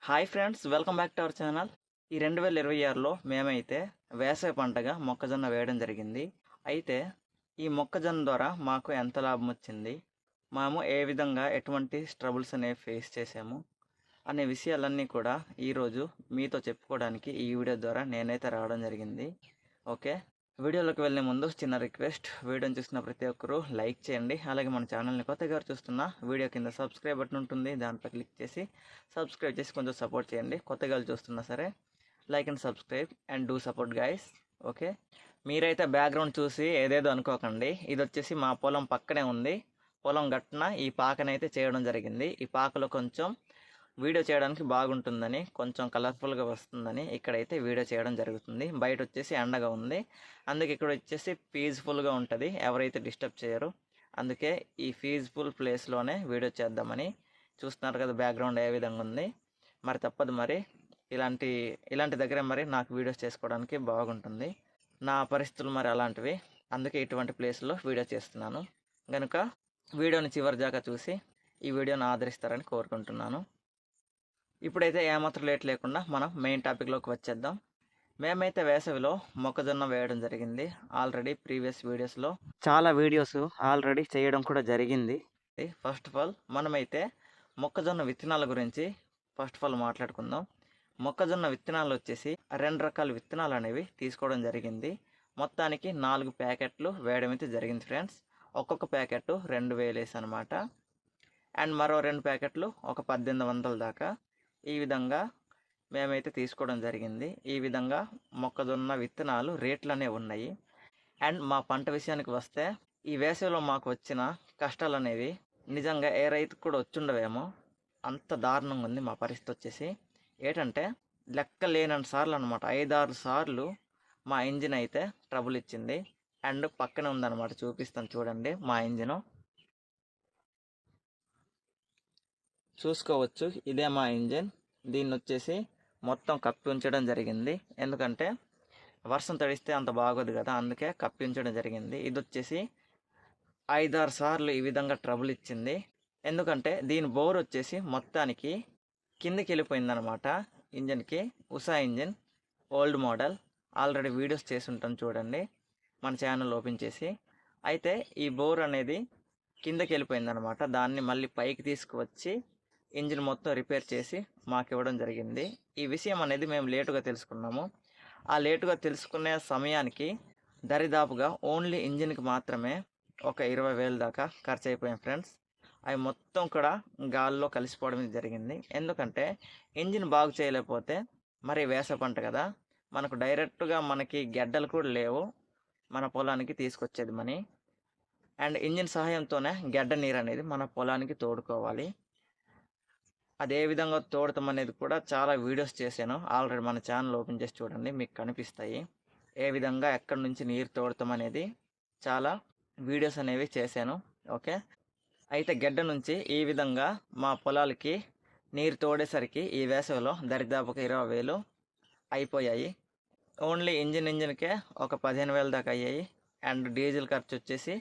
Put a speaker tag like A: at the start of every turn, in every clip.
A: Hi friends, welcome back to our channel. ఈ 2026లో మేమైతే వేసవి పంటగా మొక్కజొన్న వేయడం జరిగింది. అయితే ఈ మొక్కజొన్న ద్వారా మాకు ఎంత లాభం వచ్చింది, మేము ఏ విధంగా ఎటువంటి స్ట్రగుల్స్ అనేవి ఫేస్ చేసాము అనే విషయాలన్నీ కూడా ఈరోజు మీతో చెప్పుకోవడానికి ఈ వీడియో ద్వారా నేనైతే రావడం జరిగింది. ఓకే, వీడియోలోకి వెళ్ళే ముందు చిన్న రిక్వెస్ట్, వీడియోని చూసిన ప్రతి ఒక్కరూ లైక్ చేయండి. అలాగే మన ఛానల్ని కొత్తగా చూస్తున్న వీడియో కింద సబ్స్క్రైబ్ బటన్ ఉంటుంది, దాంట్లో క్లిక్ చేసి సబ్స్క్రైబ్ చేసి కొంచెం సపోర్ట్ చేయండి. కొత్తగా చూస్తున్నా సరే like and subscribe and do support guys. Okay, మీరైతే బ్యాక్గ్రౌండ్ చూసి ఏదేదో అనుకోకండి. ఇది వచ్చేసి మా పొలం పక్కనే ఉంది. పొలం గట్టున ఈ పాకనైతే చేయడం జరిగింది. ఈ పాకలో కొంచెం వీడియో చేయడానికి బాగుంటుందని, కొంచెం కలర్ఫుల్గా వస్తుందని ఇక్కడైతే వీడియో చేయడం జరుగుతుంది. బయట వచ్చేసి ఎండగా ఉంది, అందుకే ఇక్కడ వచ్చేసి పీస్ఫుల్గా ఉంటుంది, ఎవరైతే డిస్టర్బ్ చేయరు. అందుకే ఈ పీస్ఫుల్ ప్లేస్లోనే వీడియో చేద్దామని. చూస్తున్నారు కదా బ్యాక్గ్రౌండ్ ఏ విధంగా ఉంది. మరి తప్పదు, మరి ఇలాంటి దగ్గర మరి నాకు వీడియోస్ చేసుకోవడానికి బాగుంటుంది. నా పరిస్థితులు మరి అలాంటివి, అందుకే ఇటువంటి ప్లేస్లో వీడియో చేస్తున్నాను. కనుక వీడియోని చివరి దాకా చూసి ఈ వీడియోని ఆదరిస్తారని కోరుకుంటున్నాను. ఇప్పుడైతే ఏమాత్రం లేట్ లేకుండా మనం మెయిన్ టాపిక్లోకి వచ్చేద్దాం. మేమైతే వేసవిలో మొక్కజొన్న వేయడం జరిగింది. ఆల్రెడీ ప్రీవియస్ వీడియోస్లో చాలా వీడియోస్ ఆల్రెడీ చేయడం కూడా జరిగింది. ఫస్ట్ ఆఫ్ ఆల్ మనమైతే మొక్కజొన్న విత్తనాల గురించి ఫస్ట్ ఆఫ్ ఆల్ మాట్లాడుకుందాం. మొక్కజొన్న విత్తనాలు వచ్చేసి 2 రకాల విత్తనాలు అనేవి తీసుకోవడం జరిగింది. మొత్తానికి 4 ప్యాకెట్లు వేయడం అయితే జరిగింది ఫ్రెండ్స్. ఒక్కొక్క ప్యాకెట్ 2000 వేసి అనమాట. అండ్ మరో 2 ప్యాకెట్లు ఒక 1800 దాకా. ఈ విధంగా మేమైతే తీసుకోవడం జరిగింది. ఈ విధంగా మొక్కజొన్న విత్తనాలు రేట్లనే ఉన్నాయి. అండ్ మా పంట విషయానికి వస్తే ఈ వేసవిలో మాకు వచ్చిన కష్టాలు అనేవి నిజంగా ఏ రైతుకు కూడా వచ్చుండవేమో, అంత దారుణంగా ఉంది మా పరిస్థితి వచ్చేసి. ఏంటంటే లెక్క లేనన్ని సార్లు అనమాట, 5-6 సార్లు మా ఇంజిన్ అయితే ట్రబుల్ ఇచ్చింది. అండ్ పక్కనే ఉందన్నమాట, చూపిస్తాను చూడండి. మా ఇంజిన్ చూసుకోవచ్చు, ఇదే మా ఇంజిన్. దీన్ని వచ్చేసి మొత్తం కప్పి ఉంచడం జరిగింది, ఎందుకంటే వర్షం తడిస్తే అంత బాగోదు కదా, అందుకే కప్పి ఉంచడం జరిగింది. ఇది వచ్చేసి 5-6 సార్లు ఈ విధంగా ట్రబుల్ ఇచ్చింది. ఎందుకంటే దీని బోర్ వచ్చేసి మొత్తానికి కిందికి వెళ్ళిపోయిందనమాట. ఇంజిన్కి Usha engine, old model. Already videos చేసి ఉంటాను చూడండి మన ఛానల్ ఓపెన్ చేసి. అయితే ఈ బోర్ అనేది కిందకి వెళ్ళిపోయిందనమాట. దాన్ని మళ్ళీ పైకి తీసుకువచ్చి ఇంజిన్ మొత్తం రిపేర్ చేసి మాకు ఇవ్వడం జరిగింది. ఈ విషయం అనేది మేము లేటుగా తెలుసుకున్నాము. ఆ లేటుగా తెలుసుకునే సమయానికి దరిదాపుగా ఓన్లీ ఇంజిన్కి మాత్రమే ఒక 20,000 దాకా ఖర్చు అయిపోయాం ఫ్రెండ్స్. అవి మొత్తం కూడా గాల్లో కలిసిపోవడం జరిగింది. ఎందుకంటే ఇంజిన్ బాగు చేయలేకపోతే మరి వేసవి పంట కదా, మనకు డైరెక్ట్గా మనకి గెడ్డలు కూడా లేవు మన పొలానికి తీసుకొచ్చేది మనీ. అండ్ ఇంజిన్ సహాయంతోనే గెడ్డ నీరు అనేది మన పొలానికి తోడుకోవాలి. అదే విధంగా తోడతాం అనేది కూడా చాలా వీడియోస్ చేశాను ఆల్రెడీ. మన ఛానల్ ఓపెన్ చేసి చూడండి, మీకు కనిపిస్తాయి ఏ విధంగా ఎక్కడి నుంచి నీరు తోడతాం అనేది. చాలా వీడియోస్ అనేవి చేశాను. ఓకే, అయితే గెడ్డ నుంచి ఈ విధంగా మా పొలాలకి నీరు తోడేసరికి ఈ వేసవిలో దరిదాపుగా 20,000 అయిపోయాయి. ఓన్లీ ఇంజిన్కే ఒక 15,000 దాకా అయ్యాయి. అండ్ డీజిల్ ఖర్చు వచ్చేసి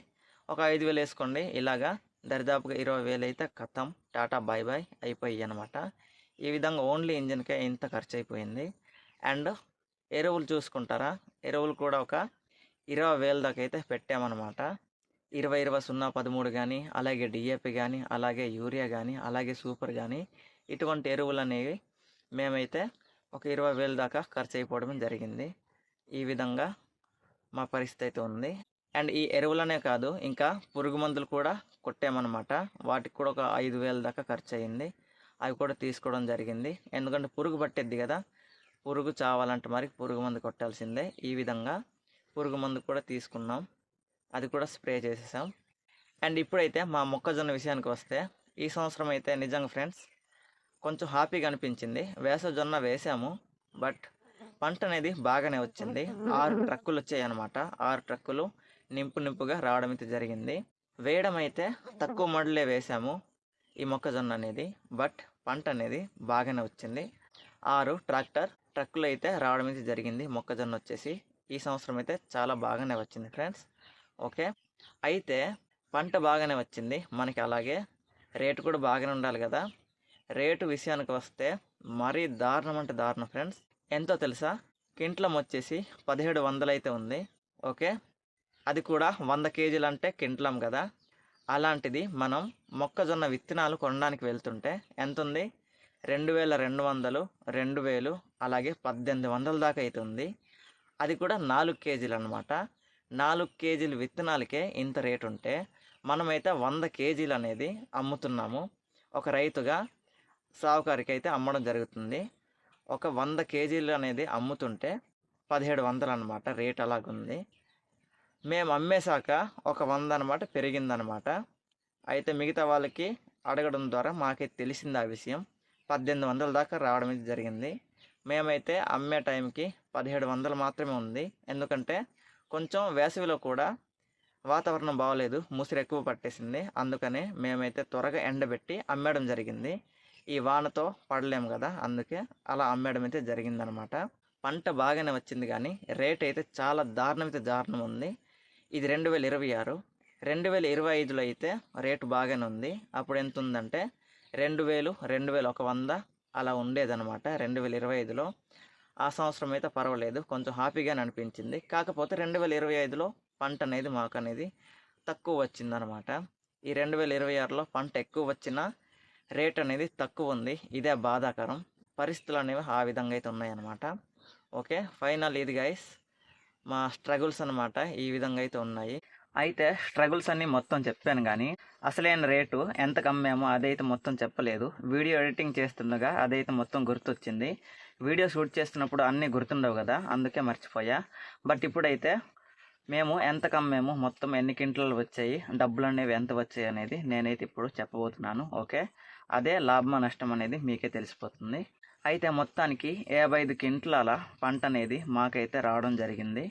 A: ఒక 5,000 వేసుకోండి. ఇలాగా దరిదాపుగా 20,000 అయితే ఖతం, టాటా బాయ్ బాయ్ అయిపోయాయి అనమాట. ఈ విధంగా ఓన్లీ ఇంజిన్కే ఇంత ఖర్చు అయిపోయింది. అండ్ ఎరువులు చూసుకుంటారా, ఎరువులు కూడా ఒక 20,000 దాకా అయితే పెట్టామన్నమాట. 20-20-0-13 కానీ, అలాగే డిఏపి కానీ, అలాగే యూరియా కానీ, అలాగే సూపర్ కానీ, ఇటువంటి ఎరువులు అనేవి మేమైతే ఒక 20,000 దాకా ఖర్చు అయిపోవడం జరిగింది. ఈ విధంగా మా పరిస్థితి అయితే ఉంది. అండ్ ఈ ఎరువులనే కాదు, ఇంకా పురుగు మందులు కూడా కొట్టామన్నమాట. వాటికి కూడా ఒక 5,000 దాకా ఖర్చు అయ్యింది. అవి కూడా తీసుకోవడం జరిగింది, ఎందుకంటే పురుగు పట్టేద్ది కదా, పురుగు చావాలంటే మరి పురుగు మందు కొట్టాల్సిందే. ఈ విధంగా పురుగు మందు కూడా తీసుకున్నాం, అది కూడా స్ప్రే చేసేసాం. అండ్ ఇప్పుడైతే మా మొక్కజొన్న విషయానికి వస్తే ఈ సంవత్సరం అయితే నిజంగా ఫ్రెండ్స్ కొంచెం హ్యాపీగా అనిపించింది. వేసవిజొన్న వేసాము, బట్ పంట అనేది బాగానే వచ్చింది. 6 ట్రక్కులు వచ్చాయి అనమాట. 6 ట్రక్కులు నింపుగా రావడం అయితే జరిగింది. వేయడం అయితే తక్కువ మడులే వేసాము ఈ మొక్కజొన్న అనేది, బట్ పంట అనేది బాగానే వచ్చింది. 6 ట్రక్కులు అయితే రావడం అయితే జరిగింది. మొక్కజొన్న వచ్చేసి ఈ సంవత్సరం అయితే చాలా బాగానే వచ్చింది ఫ్రెండ్స్. ఓకే, అయితే పంట బాగానే వచ్చింది మనకి, అలాగే రేటు కూడా బాగానే ఉండాలి కదా. రేటు విషయానికి వస్తే మరీ దారుణం అంటే దారుణం ఫ్రెండ్స్. ఎంతో తెలుసా? కింట్లం వచ్చేసి 1700 అయితే ఉంది. ఓకే, అది కూడా 100 కేజీలు అంటే కింట్లం కదా. అలాంటిది మనం మొక్కజొన్న విత్తనాలు కొనడానికి వెళ్తుంటే ఎంత ఉంది? 2200, 2000, అలాగే 1800 దాకా అవుతుంది. అది కూడా 4 కేజీలు అనమాట. 4 కేజీలు విత్తనాలకే ఇంత రేటు ఉంటే మనమైతే 100 కేజీలు అనేది అమ్ముతున్నాము. ఒక రైతుగా సావుకారికి అయితే అమ్మడం జరుగుతుంది. ఒక 100 కేజీలు అనేది అమ్ముతుంటే 1700 అనమాట. రేట్ అలాగుంది. మేము అమ్మేశాక ఒక 100 అనమాట పెరిగిందనమాట. అయితే మిగతా వాళ్ళకి అడగడం ద్వారా మాకైతే తెలిసింది ఆ విషయం. 1800 దాకా రావడం అయితే జరిగింది. మేమైతే అమ్మే టైంకి 1700 మాత్రమే ఉంది. ఎందుకంటే కొంచెం వేసవిలో కూడా వాతావరణం బాగోలేదు, ముసిరు ఎక్కువ పట్టేసింది. అందుకనే మేమైతే త్వరగా ఎండబెట్టి అమ్మేయడం జరిగింది. ఈ వానతో పడలేము కదా, అందుకే అలా అమ్మేయడం అయితే జరిగిందనమాట. పంట బాగానే వచ్చింది, కానీ రేట్ అయితే చాలా దారుణం అయితే దారుణం ఉంది. ఇది 2026. 2025లో అయితే రేటు బాగానే ఉంది. అప్పుడు ఎంత ఉందంటే 2000, 2100 అలా ఉండేదన్నమాట 2025లో. ఆ సంవత్సరం అయితే పర్వాలేదు, కొంచెం హ్యాపీగానే అనిపించింది. కాకపోతే 2025లో పంట అనేది మాకు అనేది తక్కువ వచ్చిందనమాట. ఈ 2026లో పంట ఎక్కువ వచ్చినా రేట్ అనేది తక్కువ ఉంది. ఇదే బాధాకరం. పరిస్థితులు అనేవి ఆ విధంగా అయితే ఉన్నాయన్నమాట. ఓకే, ఫైనల్ ఇది గైస్ మా స్ట్రగుల్స్ అనమాట. ఈ విధంగా అయితే ఉన్నాయి. అయితే స్ట్రగుల్స్ అన్నీ మొత్తం చెప్పాను, కానీ అసలైన రేటు ఎంత కమ్మామో అదైతే మొత్తం చెప్పలేదు. వీడియో ఎడిటింగ్ చేస్తుండగా అదైతే మొత్తం గుర్తొచ్చింది. వీడియో షూట్ చేస్తున్నప్పుడు అన్నీ గుర్తుండవు కదా, అందుకే మర్చిపోయా. బట్ ఇప్పుడైతే మేము ఎంత కమ్మాము, మొత్తం ఎన్ని క్వింటాలు వచ్చాయి, డబ్బులు అనేవి ఎంత వచ్చాయి అనేది నేనైతే ఇప్పుడు చెప్పబోతున్నాను. ఓకే, అదే లాభమా నష్టం అనేది మీకే తెలిసిపోతుంది. అయితే మొత్తానికి 55 క్వింటాల పంట అనేది మాకైతే రావడం జరిగింది.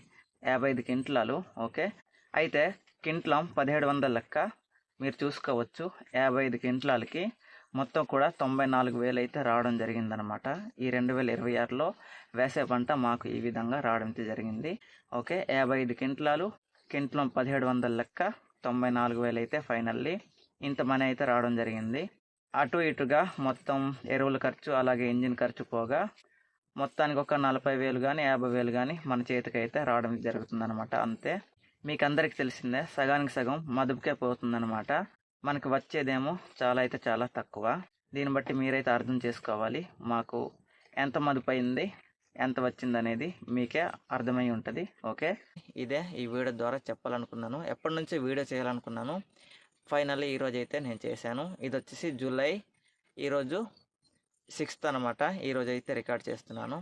A: 55 క్వింటాలు. ఓకే, అయితే క్వింటాలం 1700 లెక్క మీరు చూసుకోవచ్చు. 55 క్వింటాలకి మొత్తం కూడా 94,000 అయితే రావడం జరిగిందనమాట. ఈ 2026లో వేసే పంట మాకు ఈ విధంగా రావడం జరిగింది. ఓకే, 55 క్వింటాలు, క్వింటాలం 1700 లెక్క 94,000 అయితే ఫైనల్లీ ఇంత మనీ అయితే రావడం జరిగింది. అటు ఇటుగా మొత్తం ఎరువుల ఖర్చు అలాగే ఇంజిన్ ఖర్చు పోగా మొత్తానికి ఒక 40,000 కానీ 50,000 కానీ మన చేతికి అయితే రావడం జరుగుతుందనమాట. అంతే, మీకు అందరికీ తెలిసిందే, సగానికి సగం మదుపుకే పోతుందనమాట. మనకు వచ్చేదేమో చాలా అయితే చాలా తక్కువ. దీన్ని బట్టి మీరైతే అర్థం చేసుకోవాలి మాకు ఎంత మదుపు అయింది, ఎంత వచ్చింది అనేది మీకే అర్థమై ఉంటుంది. ఓకే, ఇదే ఈ వీడియో ద్వారా చెప్పాలనుకున్నాను. ఎప్పటి నుంచో వీడియో చేయాలనుకున్నాను. ఫైనల్లీ ఈరోజు అయితే నేను చేశాను. ఇది వచ్చేసి జూలై, ఈరోజు 6th అనమాట. ఈరోజు అయితే రికార్డ్ చేస్తున్నాను.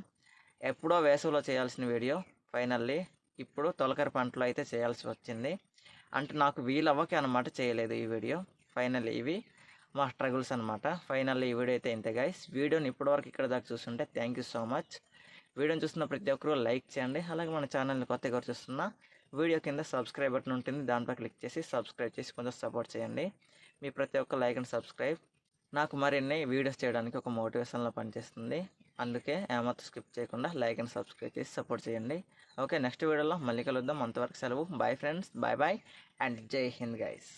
A: ఎప్పుడో వేసవిలో చేయాల్సిన వీడియో ఫైనల్లీ ఇప్పుడు తొలకరి పంటలో అయితే చేయాల్సి వచ్చింది. అంటే నాకు వీలవ్వకే అనమాట చేయలేదు ఈ వీడియో. ఫైనల్లీ ఇవి మా స్ట్రగుల్స్ అనమాట. ఫైనల్లీ ఈ వీడియో అయితే ఇంతే గైస్. వీడియోని ఇప్పటివరకు ఇక్కడ దాకా చూస్తుంటే థ్యాంక్ యూ సో మచ్. వీడియోని చూస్తున్న ప్రతి ఒక్కరూ లైక్ చేయండి. అలాగే మన ఛానల్ని కొత్తగా చూస్తున్న వీడియో కింద సబ్స్క్రైబ్ బటన్ ఉంటుంది, దానిపై క్లిక్ చేసి సబ్స్క్రైబ్ చేసి కొంచెం సపోర్ట్ చేయండి. మీ ప్రతి ఒక్క లైక్ అండ్ సబ్స్క్రైబ్ నాకు మరిన్ని వీడియోస్ చేయడానికి ఒక మోటివేషన్లో పనిచేస్తుంది. అందుకే ఏమాత్రం స్కిప్ చేయకుండా లైక్ అండ్ సబ్స్క్రైబ్ చేసి సపోర్ట్ చేయండి. ఓకే, నెక్స్ట్ వీడియోలో మళ్ళీ కలుద్దాం. అంతవరకు సెలవు. Bye friends, bye bye and జై హింద్ గైస్.